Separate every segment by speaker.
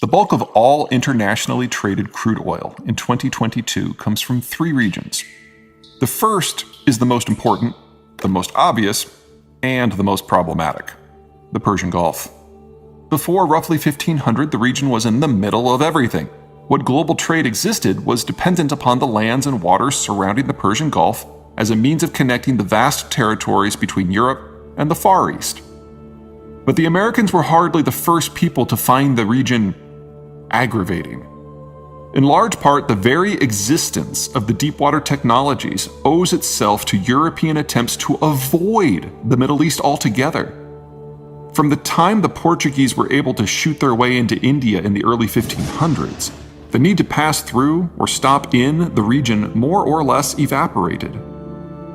Speaker 1: The bulk of all internationally traded crude oil in 2022 comes from three regions. The first is the most important, the most obvious, and the most problematic: the Persian Gulf. Before roughly 1500, the region was in the middle of everything. What global trade existed was dependent upon the lands and waters surrounding the Persian Gulf as a means of connecting the vast territories between Europe and the Far East. But the Americans were hardly the first people to find the region aggravating. In large part, the very existence of the deepwater technologies owes itself to European attempts to avoid the Middle East altogether. From the time the Portuguese were able to shoot their way into India in the early 1500s, the need to pass through or stop in the region more or less evaporated,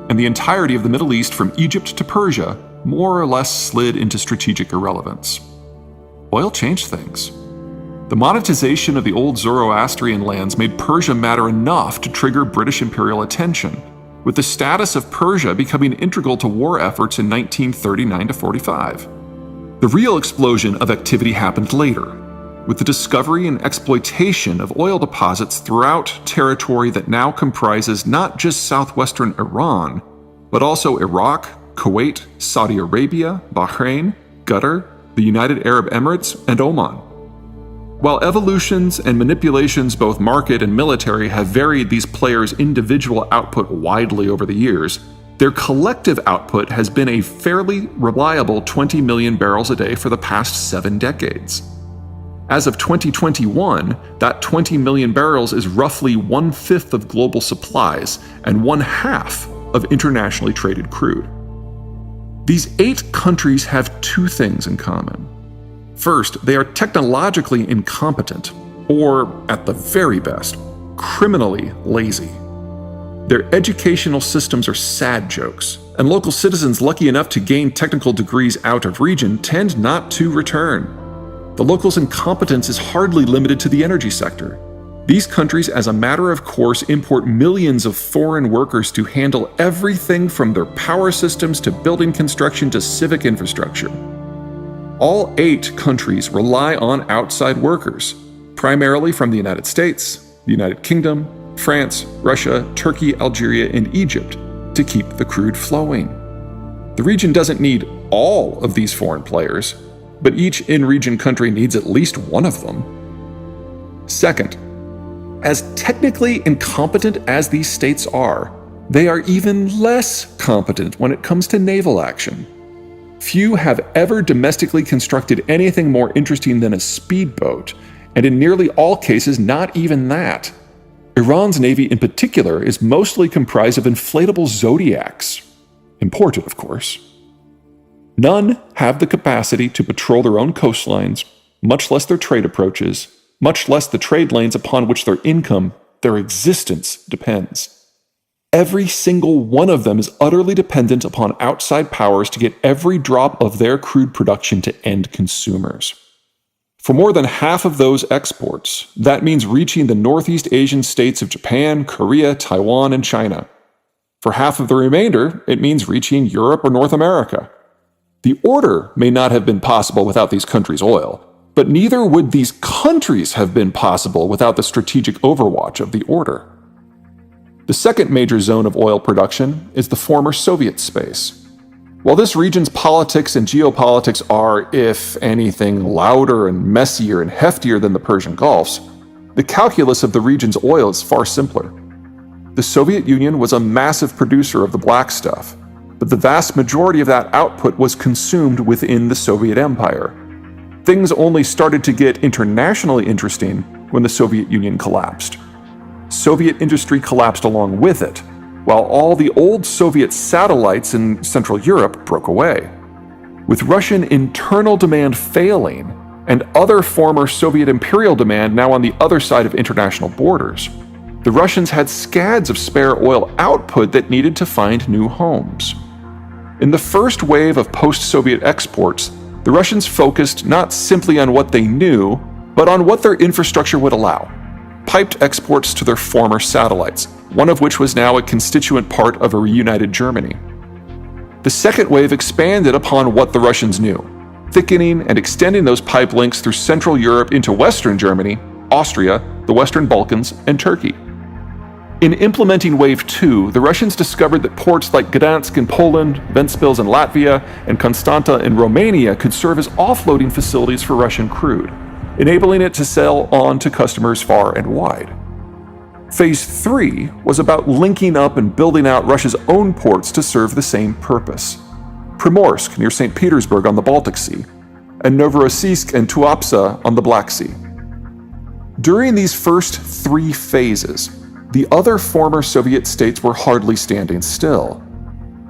Speaker 1: and the entirety of the Middle East from Egypt to Persia more or less slid into strategic irrelevance. Oil changed things. The monetization of the old Zoroastrian lands made Persia matter enough to trigger British imperial attention, with the status of Persia becoming integral to war efforts in 1939 to 45. The real explosion of activity happened later, with the discovery and exploitation of oil deposits throughout territory that now comprises not just southwestern Iran, but also Iraq, Kuwait, Saudi Arabia, Bahrain, Qatar, the United Arab Emirates, and Oman. While evolutions and manipulations, both market and military, have varied these players' individual output widely over the years, their collective output has been a fairly reliable 20 million barrels a day for the past 7 decades. As of 2021, that 20 million barrels is roughly 1/5 of global supplies and 1/2 of internationally traded crude. These 8 countries have 2 things in common. First, they are technologically incompetent, or, at the very best, criminally lazy. Their educational systems are sad jokes, and local citizens lucky enough to gain technical degrees out of region tend not to return. The locals' incompetence is hardly limited to the energy sector. These countries, as a matter of course, import millions of foreign workers to handle everything from their power systems to building construction to civic infrastructure. All 8 countries rely on outside workers, primarily from the United States, the United Kingdom, France, Russia, Turkey, Algeria, and Egypt, to keep the crude flowing. The region doesn't need all of these foreign players, but each in-region country needs at least one of them. Second, as technically incompetent as these states are, they are even less competent when it comes to naval action. Few have ever domestically constructed anything more interesting than a speedboat, and in nearly all cases, not even that. Iran's navy in particular is mostly comprised of inflatable Zodiacs, imported of course. None have the capacity to patrol their own coastlines, much less their trade approaches, much less the trade lanes upon which their income, their existence, depends. Every single one of them is utterly dependent upon outside powers to get every drop of their crude production to end consumers. For more than half of those exports, that means reaching the Northeast Asian states of Japan, Korea, Taiwan, and China. For half of the remainder, it means reaching Europe or North America. The order may not have been possible without these countries' oil, but neither would these countries have been possible without the strategic overwatch of the order. The second major zone of oil production is the former Soviet space. While this region's politics and geopolitics are, if anything, louder and messier and heftier than the Persian Gulf's, the calculus of the region's oil is far simpler. The Soviet Union was a massive producer of the black stuff, but the vast majority of that output was consumed within the Soviet Empire. Things only started to get internationally interesting when the Soviet Union collapsed. Soviet industry collapsed along with it, while all the old Soviet satellites in Central Europe broke away. With Russian internal demand failing, and other former Soviet imperial demand now on the other side of international borders, the Russians had scads of spare oil output that needed to find new homes. In the first wave of post-Soviet exports, the Russians focused not simply on what they knew, but on what their infrastructure would allow. Piped exports to their former satellites, one of which was now a constituent part of a reunited Germany. The second wave expanded upon what the Russians knew. thickening and extending those pipe links through Central Europe into Western Germany, Austria, the Western Balkans, and Turkey. In implementing Wave 2, the Russians discovered that ports like Gdansk in Poland, Ventspils in Latvia, and Constanta in Romania could serve as offloading facilities for Russian crude, enabling it to sell on to customers far and wide. Phase 3 was about linking up and building out Russia's own ports to serve the same purpose. Primorsk near St. Petersburg on the Baltic Sea, and Novorossiysk and Tuapse on the Black Sea. During these first 3 phases, the other former Soviet states were hardly standing still.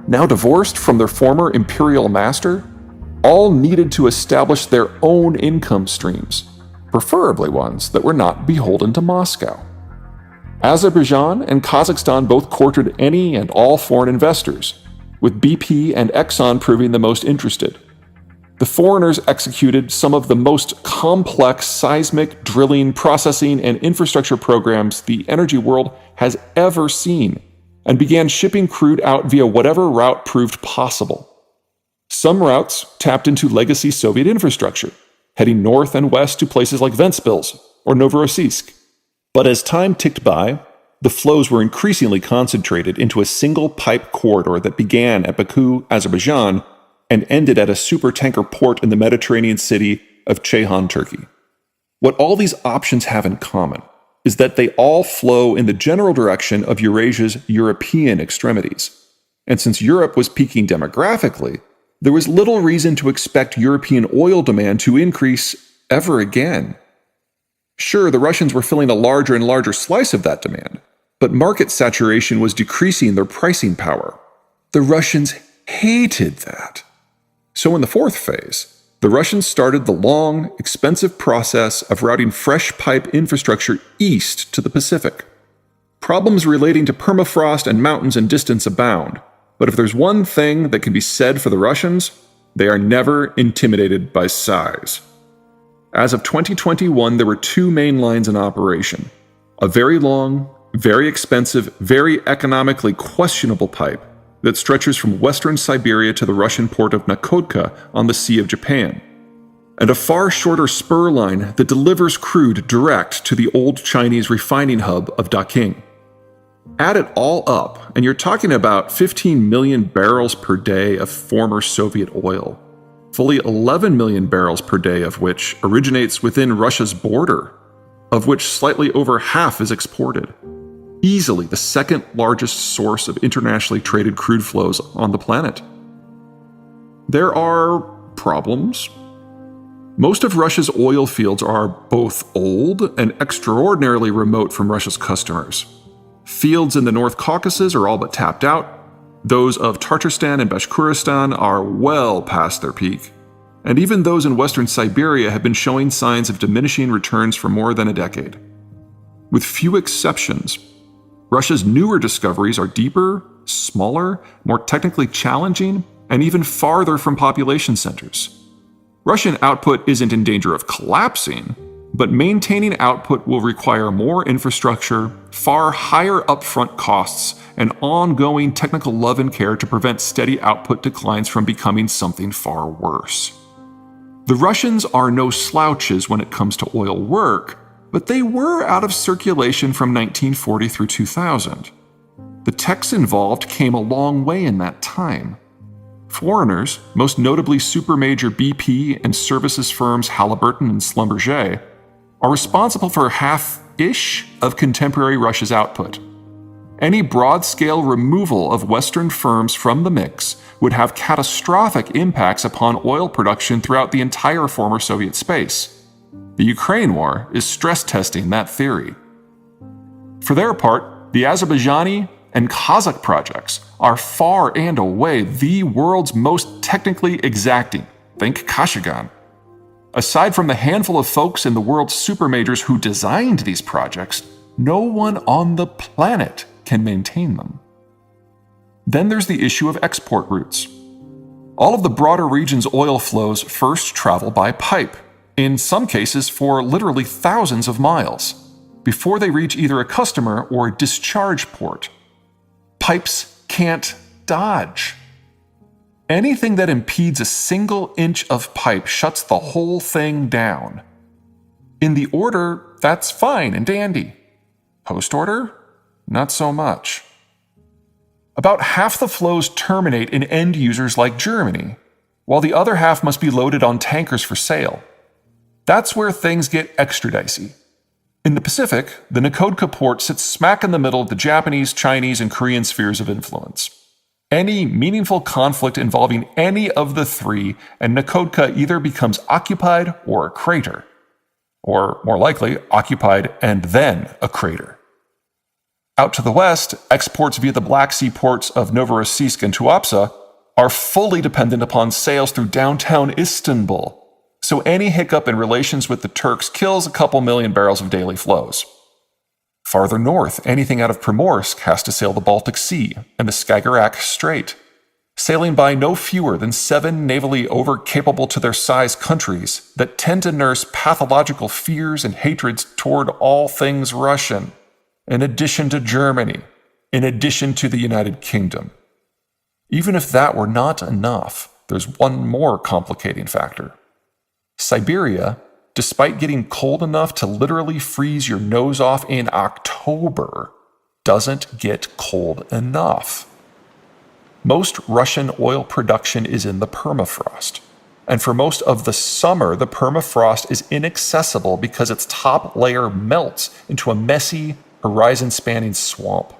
Speaker 1: Now divorced from their former imperial master, all needed to establish their own income streams, preferably ones that were not beholden to Moscow. Azerbaijan and Kazakhstan both courted any and all foreign investors, with BP and Exxon proving the most interested. The foreigners executed some of the most complex seismic, drilling, processing, and infrastructure programs the energy world has ever seen, and began shipping crude out via whatever route proved possible. Some routes tapped into legacy Soviet infrastructure, heading north and west to places like Ventspils or Novorossiysk. But as time ticked by, the flows were increasingly concentrated into a single pipe corridor that began at Baku, Azerbaijan, and ended at a supertanker port in the Mediterranean city of Zeihan, Turkey. What all these options have in common is that they all flow in the general direction of Eurasia's European extremities. And since Europe was peaking demographically, there was little reason to expect European oil demand to increase ever again. Sure, the Russians were filling a larger and larger slice of that demand, but market saturation was decreasing their pricing power. The Russians hated that. So in the 4th phase, the Russians started the long, expensive process of routing fresh pipe infrastructure east to the Pacific. Problems relating to permafrost and mountains and distance abound, but if there's one thing that can be said for the Russians, they are never intimidated by size. As of 2021, there were 2 main lines in operation: a very long, very expensive, very economically questionable pipe that stretches from western Siberia to the Russian port of Nakodka on the Sea of Japan, and a far shorter spur line that delivers crude direct to the old Chinese refining hub of Daqing. Add it all up, and you're talking about 15 million barrels per day of former Soviet oil, fully 11 million barrels per day of which originates within Russia's border, of which slightly over half is exported. Easily the second largest source of internationally traded crude flows on the planet. There are problems. Most of Russia's oil fields are both old and extraordinarily remote from Russia's customers. Fields in the North Caucasus are all but tapped out. Those of Tatarstan and Bashkortostan are well past their peak. And even those in western Siberia have been showing signs of diminishing returns for more than a decade. With few exceptions, Russia's newer discoveries are deeper, smaller, more technically challenging, and even farther from population centers. Russian output isn't in danger of collapsing, but maintaining output will require more infrastructure, far higher upfront costs, and ongoing technical love and care to prevent steady output declines from becoming something far worse. The Russians are no slouches when it comes to oil work, but they were out of circulation from 1940 through 2000. The techs involved came a long way in that time. Foreigners, most notably supermajor BP and services firms Halliburton and Schlumberger, are responsible for half-ish of contemporary Russia's output. Any broad-scale removal of Western firms from the mix would have catastrophic impacts upon oil production throughout the entire former Soviet space. The Ukraine war is stress-testing that theory. For their part, the Azerbaijani and Kazakh projects are far and away the world's most technically exacting. Think Kashagan. Aside from the handful of folks in the world's supermajors who designed these projects, no one on the planet can maintain them. Then there's the issue of export routes. All of the broader region's oil flows first travel by pipe, in some cases for literally thousands of miles, before they reach either a customer or a discharge port. Pipes can't dodge. Anything that impedes a single inch of pipe shuts the whole thing down. In the order, that's fine and dandy. Post-order? Not so much. About half the flows terminate in end users like Germany, while the other half must be loaded on tankers for sale. That's where things get extra dicey. In the Pacific, the Nakodka port sits smack in the middle of the Japanese, Chinese, and Korean spheres of influence. Any meaningful conflict involving any of the three, and Nakodka either becomes occupied or a crater. Or, more likely, occupied and then a crater. Out to the west, exports via the Black Sea ports of Novorossiysk and Tuapse are fully dependent upon sales through downtown Istanbul, so any hiccup in relations with the Turks kills a couple million barrels of daily flows. Farther north, anything out of Primorsk has to sail the Baltic Sea and the Skagerrak Strait, sailing by no fewer than 7 navally over-capable to their size countries that tend to nurse pathological fears and hatreds toward all things Russian, in addition to Germany, in addition to the United Kingdom. Even if that were not enough, there's one more complicating factor. Siberia, despite getting cold enough to literally freeze your nose off in October, doesn't get cold enough. Most Russian oil production is in the permafrost, and for most of the summer, the permafrost is inaccessible because its top layer melts into a messy, horizon-spanning swamp.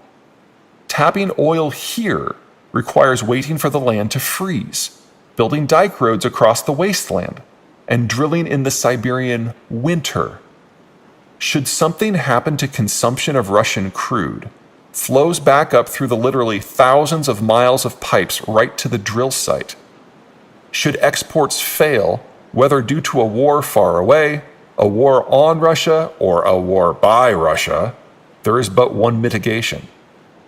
Speaker 1: Tapping oil here requires waiting for the land to freeze, building dike roads across the wasteland, and drilling in the Siberian winter. Should something happen to consumption of Russian crude, flows back up through the literally thousands of miles of pipes right to the drill site. Should exports fail, whether due to a war far away, a war on Russia, or a war by Russia, there is but one mitigation: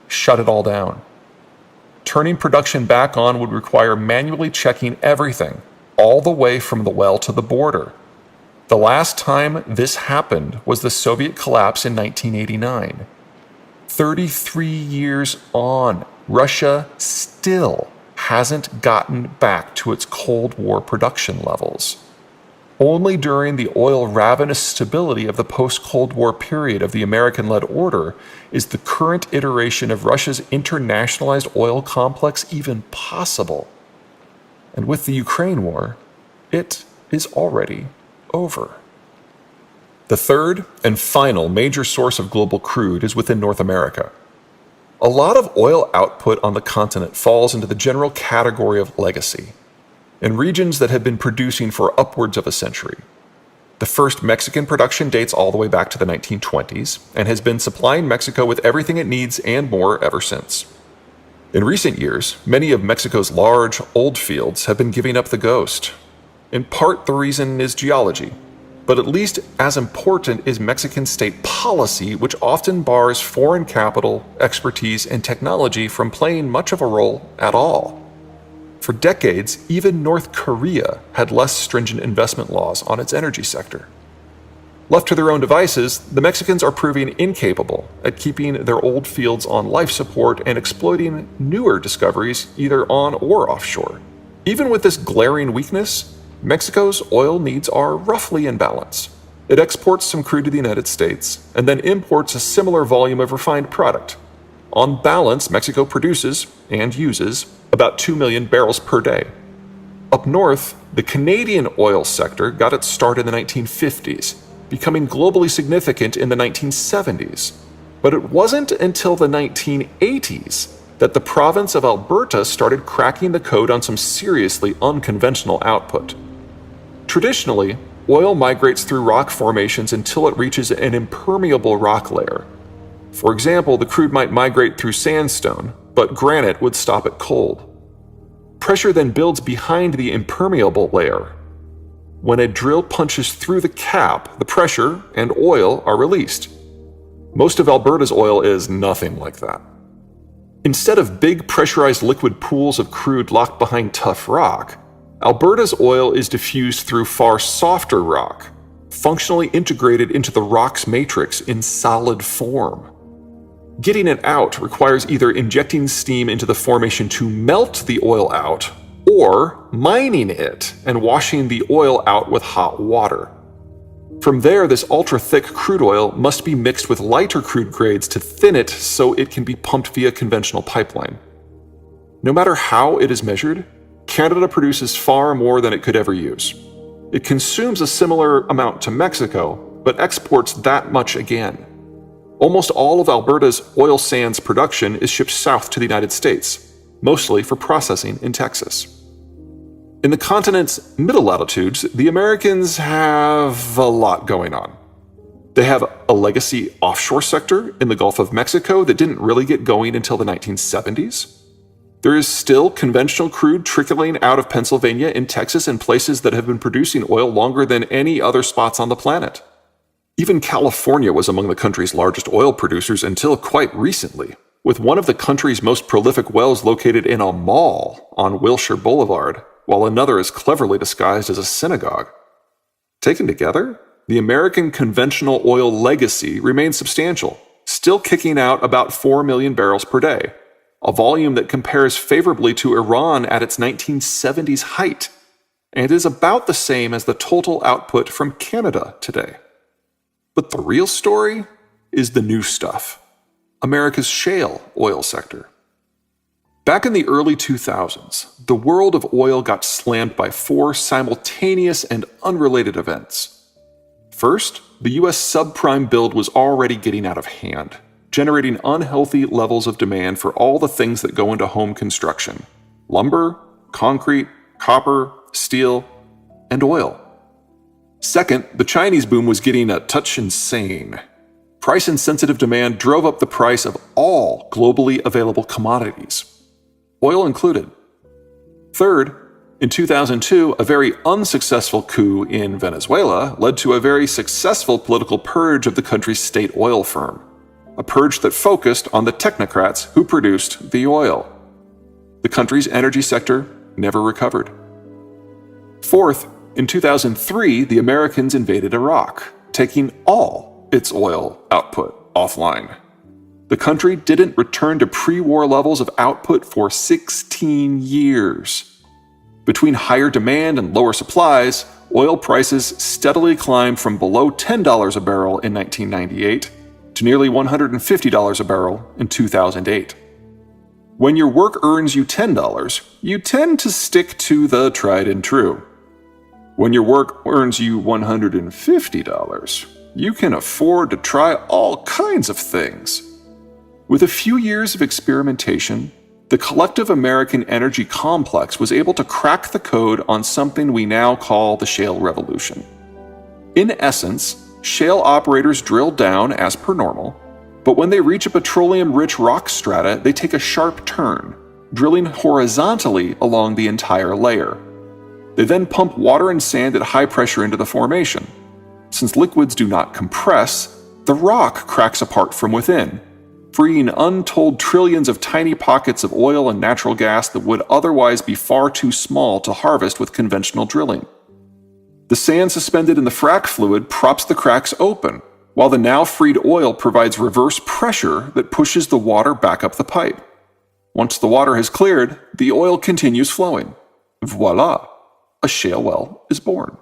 Speaker 1: shut it all down. Turning production back on would require manually checking everything, all the way from the well to the border. The last time this happened was the Soviet collapse in 1989. 33 years on, Russia still hasn't gotten back to its Cold War production levels. Only during the oil-ravenous stability of the post-Cold War period of the American-led order is the current iteration of Russia's internationalized oil complex even possible. And with the Ukraine war, it is already over. The third and final major source of global crude is within North America. A lot of oil output on the continent falls into the general category of legacy, in regions that have been producing for upwards of a century. The first Mexican production dates all the way back to the 1920s and has been supplying Mexico with everything it needs and more ever since. In recent years, many of Mexico's large, old fields have been giving up the ghost. In part, the reason is geology, but at least as important is Mexican state policy, which often bars foreign capital, expertise, and technology from playing much of a role at all. For decades, even North Korea had less stringent investment laws on its energy sector. Left to their own devices, the Mexicans are proving incapable at keeping their old fields on life support and exploiting newer discoveries either on or offshore. Even with this glaring weakness, Mexico's oil needs are roughly in balance. It exports some crude to the United States and then imports a similar volume of refined product. On balance, Mexico produces and uses about 2 million barrels per day. Up north, the Canadian oil sector got its start in the 1950s, becoming globally significant in the 1970s. But it wasn't until the 1980s that the province of Alberta started cracking the code on some seriously unconventional output. Traditionally, oil migrates through rock formations until it reaches an impermeable rock layer. For example, the crude might migrate through sandstone, but granite would stop it cold. Pressure then builds behind the impermeable layer. When a drill punches through the cap, the pressure and oil are released. Most of Alberta's oil is nothing like that. Instead of big pressurized liquid pools of crude locked behind tough rock, Alberta's oil is diffused through far softer rock, functionally integrated into the rock's matrix in solid form. Getting it out requires either injecting steam into the formation to melt the oil out, or mining it and washing the oil out with hot water. From there, this ultra-thick crude oil must be mixed with lighter crude grades to thin it so it can be pumped via conventional pipeline. No matter how it is measured, Canada produces far more than it could ever use. It consumes a similar amount to Mexico, but exports that much again. Almost all of Alberta's oil sands production is shipped south to the United States, mostly for processing in Texas. In the continent's middle latitudes, the Americans have a lot going on. They have a legacy offshore sector in the Gulf of Mexico that didn't really get going until the 1970s. There is still conventional crude trickling out of Pennsylvania and Texas in places that have been producing oil longer than any other spots on the planet. Even California was among the country's largest oil producers until quite recently, with one of the country's most prolific wells located in a mall on Wilshire Boulevard, while another is cleverly disguised as a synagogue. Taken together, the American conventional oil legacy remains substantial, still kicking out about 4 million barrels per day, a volume that compares favorably to Iran at its 1970s height, and is about the same as the total output from Canada today. But the real story is the new stuff, America's shale oil sector. Back in the early 2000s, the world of oil got slammed by 4 simultaneous and unrelated events. First, the US subprime build was already getting out of hand, generating unhealthy levels of demand for all the things that go into home construction: lumber, concrete, copper, steel, and oil. Second, the Chinese boom was getting a touch insane. Price-insensitive demand drove up the price of all globally available commodities, oil included. Third, in 2002, a very unsuccessful coup in Venezuela led to a very successful political purge of the country's state oil firm, a purge that focused on the technocrats who produced the oil. The country's energy sector never recovered. Fourth, in 2003, the Americans invaded Iraq, taking all its oil output offline. The country didn't return to pre-war levels of output for 16 years. Between higher demand and lower supplies, oil prices steadily climbed from below $10 a barrel in 1998 to nearly $150 a barrel in 2008. When your work earns you $10, you tend to stick to the tried and true. When your work earns you $150, you can afford to try all kinds of things. With a few years of experimentation, the collective American energy complex was able to crack the code on something we now call the shale revolution. In essence, shale operators drill down as per normal, but when they reach a petroleum-rich rock strata, they take a sharp turn, drilling horizontally along the entire layer. They then pump water and sand at high pressure into the formation. Since liquids do not compress, the rock cracks apart from within, freeing untold trillions of tiny pockets of oil and natural gas that would otherwise be far too small to harvest with conventional drilling. The sand suspended in the frac fluid props the cracks open, while the now freed oil provides reverse pressure that pushes the water back up the pipe. Once the water has cleared, the oil continues flowing. Voila! A shale well is born.